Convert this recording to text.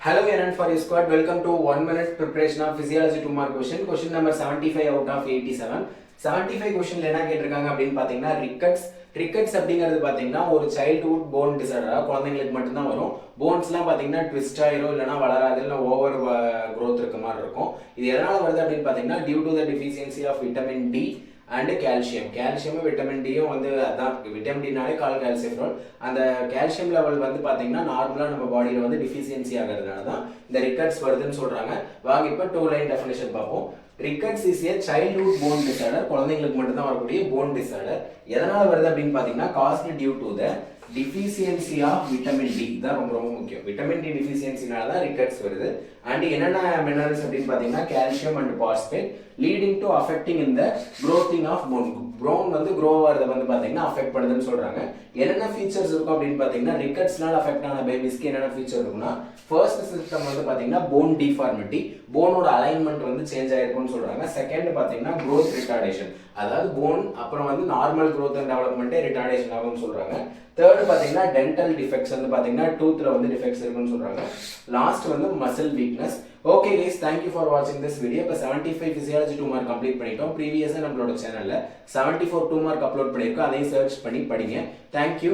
Hello and for your squad, welcome to 1 minute preparation of physiology 2 mark question. Question number 75 out of 87. 75 question என்ன கேட்டிருக்காங்க அப்படின்னு பாத்தீங்கன்னா rickets அப்படிங்கிறது பாத்தீங்கன்னா ஒரு சைல்ட்ஹுட் போன் டிசார்டர், குழந்தைங்களுக்கு மட்டும்தான் வரும். போன்ஸ்லாம் பாத்தீங்கன்னா ட்விஸ்ட் ஆயிரும், இல்லைனா வளராது, இல்லை ஓவர் growth இருக்க மாதிரி இருக்கும். இது எதனால வருது அப்படின்னு பாத்தீங்கன்னா due to the deficiency of vitamin D and கால்சியமும் விட்டமின் டியும் வந்து அதான் விட்டமின் டினாலே கால் கால்சியம். அந்த கால்சியம் லெவல் வந்து பார்த்தீங்கன்னா நார்மலாக நம்ம பாடியில் வந்து டிஃபிஷியன்சி ஆகிறதுனால தான் இந்த ரிக்கட்ஸ் வருதுன்னு சொல்கிறாங்க. வாங்க இப்போ 2 லைன் டெஃபினேஷன் பார்ப்போம். Rickets is a childhood bone disorder, குழந்தைங்களுக்கு மட்டும்தான் வரக்கூடிய போன் டிசார்டர். எதனால் வருது அப்படின்னு பார்த்தீங்கன்னா caused due to the deficiency of vitamin D தான் ரொம்ப முக்கியம். விட்டமின் டி டிஃபிஷியன்சினால தான் ரிக்கட்ஸ் வருது. அண்ட் என்னென்ன மினரல்ஸ் அப்படின்னு பார்த்தீங்கன்னா calcium and phosphate leading to affecting இந்த க்ரோத்திங் ஆஃப் போன் வந்து க்ரோ ஆகிறத வந்து பார்த்தீங்கன்னா அஃபெக்ட் பண்ணுதுன்னு சொல்றாங்க. என்னென்ன ஃபீச்சர்ஸ் இருக்கும் அப்படின்னு பார்த்தீங்கன்னா ரிக்கட்ஸ்னால அஃபெக்ட் ஆன பேபிஸ்க்கு என்னென்ன ஃபீச்சர் இருக்குன்னா ஃபர்ஸ்ட் சிஸ்டம் வந்து பார்த்தீங்கன்னா போன் டிஃபார்மிட்டி, போனோட அலைன்மெண்ட் வந்து சேஞ்ச் ஆயிருக்கும்னு சொல்றாங்க. செகண்ட் பார்த்தீங்கன்னா க்ரோத் ரிட்டார்டேஷன், அதாவது போன் அப்புறம் வந்து நார்மல் க்ரோத் அண்ட் டெவலப்மெண்ட்டே ரிட்டார்டேஷன் ஆகும்னு சொல்றாங்க. தேர்ட் பார்த்தீங்கன்னா டென்டல் டிஃபெக்ட்ஸ் வந்து பார்த்தீங்கன்னா டூத்ல வந்து டிஃபெக்ட்ஸ் இருக்குன்னு சொல்றாங்க. லாஸ்ட் வந்து muscle weakness. Okay guys, thank you for வாட்சிங் திஸ் வீடியோ. இப்போ 75 ஃபிசியாலஜி 2 மார்க் கம்ப்ளீட் பண்ணிட்டோம். ப்ரீவியஸாக நம்மளோட சேனலில் 74 2 மார்க் அப்லோட் பண்ணியிருக்கோம். அதையும் சர்ச் பண்ணி படிங்க. தேங்க்யூ.